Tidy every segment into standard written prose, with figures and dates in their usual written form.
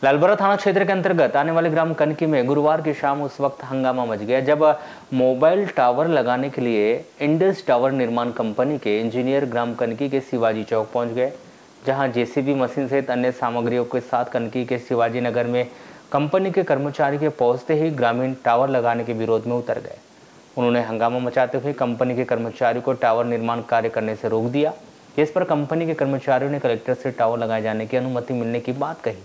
लालबरा थाना क्षेत्र के अंतर्गत आने वाले ग्राम कनकी में गुरुवार की शाम उस वक्त हंगामा मच गया जब मोबाइल टावर लगाने के लिए इंडस टावर निर्माण कंपनी के इंजीनियर ग्राम कनकी के शिवाजी चौक पहुंच गए, जहां जेसीबी मशीन सहित अन्य सामग्रियों के साथ कनकी के शिवाजी नगर में कंपनी के कर्मचारी के पहुंचते ही ग्रामीण टावर लगाने के विरोध में उतर गए। उन्होंने हंगामा मचाते हुए कंपनी के कर्मचारियों को टावर निर्माण कार्य करने से रोक दिया। इस पर कंपनी के कर्मचारियों ने कलेक्टर से टावर लगाए जाने की अनुमति मिलने की बात कही।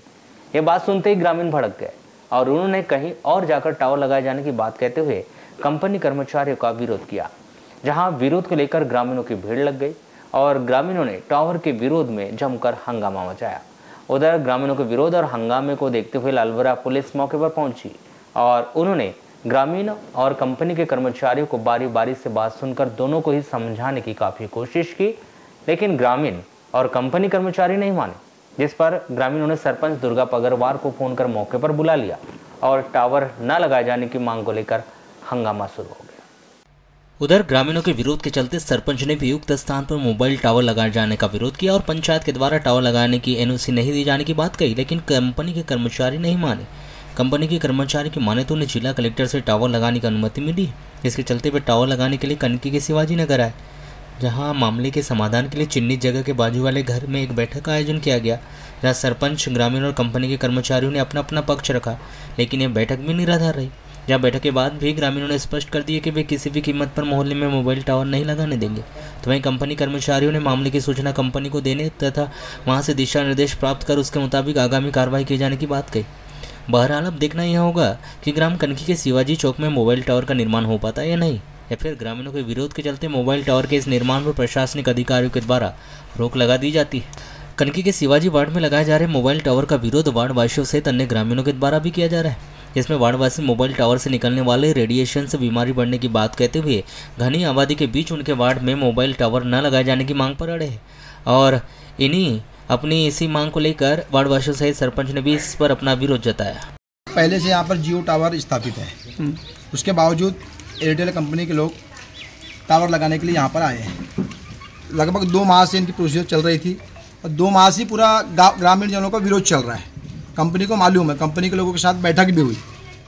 ये बात सुनते ही ग्रामीण भड़क गए और उन्होंने कहीं और जाकर टावर लगाए जाने की बात कहते हुए कंपनी कर्मचारियों का विरोध किया, जहां विरोध को लेकर ग्रामीणों की भीड़ लग गई और ग्रामीणों ने टावर के विरोध में जमकर हंगामा मचाया। उधर ग्रामीणों के विरोध और हंगामे को देखते हुए लालबरा पुलिस मौके पर पहुंची और उन्होंने ग्रामीण और कंपनी के कर्मचारियों को बारी बारी से बात सुनकर दोनों को ही समझाने की काफी कोशिश की, लेकिन ग्रामीण और कंपनी कर्मचारी नहीं माने, जिस पर ग्रामीणों ने सरपंच दुर्गा पगरवार को फोन कर मौके पर बुला लिया और टावर न लगाए जाने की मांग को लेकर हंगामा शुरू हो गया। उधर ग्रामीणों के विरोध के चलते सरपंच ने भी उक्त स्थान पर मोबाइल टावर लगाए जाने का विरोध किया और पंचायत के द्वारा टावर लगाने की एनओसी नहीं दी जाने की बात कही, लेकिन कंपनी के कर्मचारी नहीं माने। कंपनी के कर्मचारी की माने तो उन्हें जिला कलेक्टर से टावर लगाने की अनुमति मिली। इसके चलते वे टावर लगाने के लिए कनकी के शिवाजी नगर आए, जहां मामले के समाधान के लिए चिन्हित जगह के बाजू वाले घर में एक बैठक का आयोजन किया गया, जहां सरपंच, ग्रामीण और कंपनी के कर्मचारियों ने अपना अपना पक्ष रखा, लेकिन यह बैठक भी निराधार रही। जहां बैठक के बाद भी ग्रामीणों ने स्पष्ट कर दिया कि वे किसी भी कीमत पर मोहल्ले में मोबाइल टावर नहीं लगाने देंगे। तो वहीं कंपनी कर्मचारियों ने मामले की सूचना कंपनी को देने तथा वहां से दिशा निर्देश प्राप्त कर उसके मुताबिक आगामी कार्रवाई किए जाने की बात कही। बहरहाल अब देखना यह होगा कि ग्राम कनकी के शिवाजी चौक में मोबाइल टावर का निर्माण हो पाता है या नहीं, या फिर ग्रामीणों के विरोध के चलते मोबाइल टावर के इस निर्माण पर प्रशासनिक अधिकारियों के द्वारा रोक लगा दी जाती है। कनकी के शिवाजी वार्ड में लगाए जा रहे मोबाइल टावर का विरोध वार्ड वासियों सहित अन्य ग्रामीणों के द्वारा भी किया जा रहा है, जिसमें वार्डवासी मोबाइल टावर से निकलने वाले रेडिएशन से बीमारी बढ़ने की बात कहते हुए घनी आबादी के बीच उनके वार्ड में मोबाइल टावर न लगाए जाने की मांग पर अड़े हैं और अपनी इसी मांग को लेकर वार्डवासियों सहित सरपंच ने भी इस पर अपना विरोध जताया। पहले से यहाँ पर जियो टावर स्थापित है, उसके बावजूद एयरटेल कंपनी के लोग टावर लगाने के लिए यहाँ पर आए हैं। लगभग 2 माह से इनकी प्रोसीजर चल रही थी और 2 माह से पूरा ग्रामीण जनों का विरोध चल रहा है। कंपनी को मालूम है, कंपनी के लोगों के साथ बैठक भी हुई।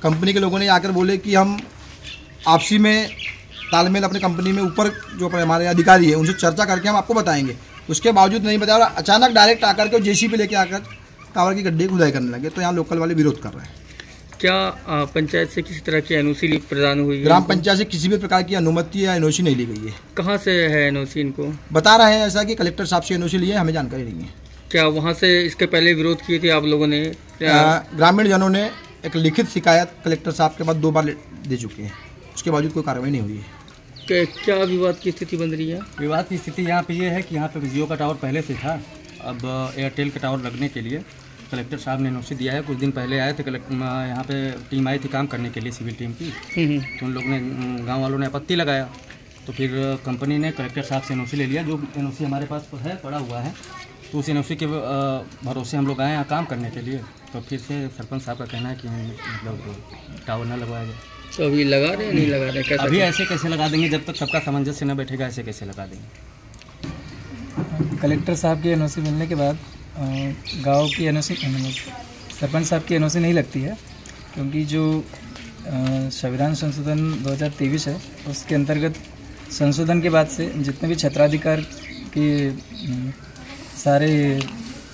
कंपनी के लोगों ने आकर बोले कि हम आपसी में तालमेल अपने कंपनी में ऊपर जो हमारे अधिकारी है उनसे चर्चा करके हम आपको बताएंगे। उसके बावजूद नहीं बताया और अचानक डायरेक्ट आकर के जेसीबी लेके आकर टावर की गड्ढे खुदाई करने लगे, तो यहाँ लोकल वाले विरोध कर रहे हैं। क्या पंचायत से किसी तरह की एनओसी प्रदान हुई है? ग्राम पंचायत से किसी भी प्रकार की अनुमति या एनओसी नहीं ली गई है। कहाँ से है एनओसी? इनको बता बता रहे हैं ऐसा कि कलेक्टर साहब से एनओसी लिए, हमें जानकारी नहीं है। क्या वहाँ से इसके पहले विरोध किए थे आप लोगों ने? ग्रामीण जनों ने एक लिखित शिकायत कलेक्टर साहब के बाद 2 बार दे चुके हैं, उसके बावजूद कोई कार्रवाई नहीं हुई है। क्या विवाद की स्थिति बन रही है? विवाद की स्थिति यहाँ पे ये है कि यहाँ पे जियो का टावर पहले से था, अब एयरटेल का टावर लगने के लिए कलेक्टर साहब ने एनओसी दिया है। कुछ दिन पहले आए थे यहाँ पे टीम आई थी काम करने के लिए, सिविल टीम की, तो उन लोगों ने, गांव वालों ने आपत्ति लगाया, तो फिर कंपनी ने कलेक्टर साहब से एनओसी ले लिया। जो एनओसी हमारे पास है, पड़ा हुआ है, तो उस एनओसी के भरोसे हम लोग आए यहाँ काम करने के लिए। तो फिर से सरपंच साहब का कहना है कि मतलब टावर ना लगवाया जाए। तो अभी लगा रहे हैं, नहीं लगा रहे? कैसे अभी ऐसे कैसे लगा देंगे जब तक सबका सामंजस्य न बैठेगा, ऐसे कैसे लगा देंगे? कलेक्टर साहब की एनओसी मिलने के बाद गांव की एनओसी, सरपंच साहब की एनओसी नहीं लगती है, क्योंकि जो संविधान संशोधन 2023 है उसके अंतर्गत संशोधन के बाद से जितने भी क्षेत्राधिकार के सारे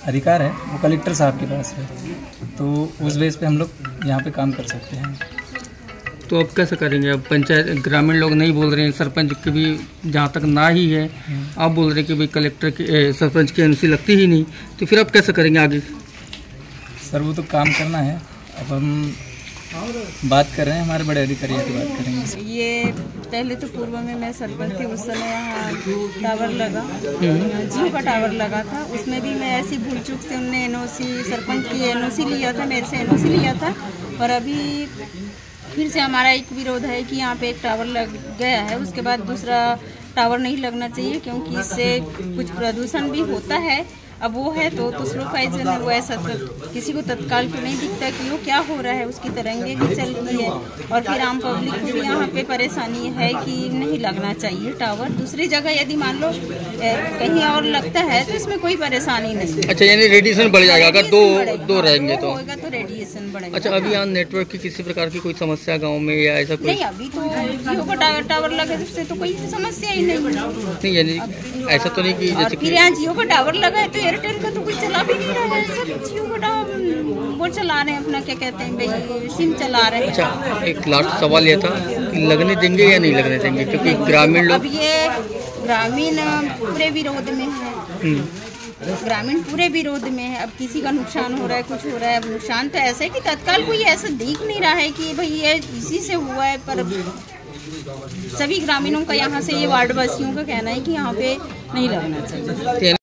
अधिकार हैं वो कलेक्टर साहब के पास है, तो उस बेस पे हम लोग यहाँ पे काम कर सकते हैं। तो अब कैसे करेंगे? अब पंचायत, ग्रामीण लोग नहीं बोल रहे हैं, सरपंच की भी जहाँ तक ना ही है, आप बोल रहे हैं कि भाई कलेक्टर की सरपंच की एनओसी लगती ही नहीं, तो फिर अब कैसे करेंगे आगे? सर वो तो काम करना है, अब हम बात कर रहे हैं, हमारे बड़े अधिकारियों की बात करेंगे। ये पहले तो पूर्व में मैं सरपंच थी, उस समय यहाँ टावर लगा, जियो का टावर लगा था, उसमें भी मैं ऐसी भूल चूक से उनने एनओसी, सरपंच की एनओसी लिया था, मेरे से एनओसी लिया था, और अभी फिर से हमारा एक विरोध है कि यहाँ पे एक टावर लग गया है, उसके बाद दूसरा टावर नहीं लगना चाहिए, क्योंकि इससे कुछ प्रदूषण भी होता है अब वो है तो स्लो फाइजन है, वो ऐसा किसी को तत्काल को नहीं दिखता कि वो क्या हो रहा है, उसकी तरंगे भी चलती है और फिर आम पब्लिक को भी यहाँ पे परेशानी है कि नहीं लगना चाहिए टावर। दूसरी जगह यदि मान लो कहीं और लगता है तो इसमें कोई परेशानी नहीं। अच्छा, यानी रेडिएशन बढ़ जाएगा अगर दो रहेंगे तो? होगा तो रेडिएशन बढ़ेगा। अच्छा, अभी यहाँ नेटवर्क की किसी प्रकार की कोई समस्या गाँव में या ऐसा कोई? नहीं, अभी तो जियो का टावर लगे से तो कोई समस्या ही नहीं। यानी ऐसा तो नहीं कि जैसे फिर यहाँ जियो का टावर लगा है तो एयरटेल का तो कुछ चला भी नहीं रहा है, सब जियो का टावर वो चला रहे हैं अपना, क्या कहते हैं भाई, सिम चला रहे हैं। अच्छा, एक लास्ट सवाल ये था कि लगने देंगे या नहीं लगने देंगे, क्योंकि ग्रामीण लोग? अब ये ग्रामीण पूरे विरोध में है, ग्रामीण पूरे विरोध में है। अब किसी का नुकसान हो रहा है, कुछ हो रहा है। अब नुकसान तो ऐसा है कि तत्काल कोई ऐसा दिख नहीं रहा है कि भाई ये इसी से हुआ है, पर सभी ग्रामीणों का यहाँ से ये वार्ड वासियों का कहना है कि यहाँ पे नहीं लगना चाहिए।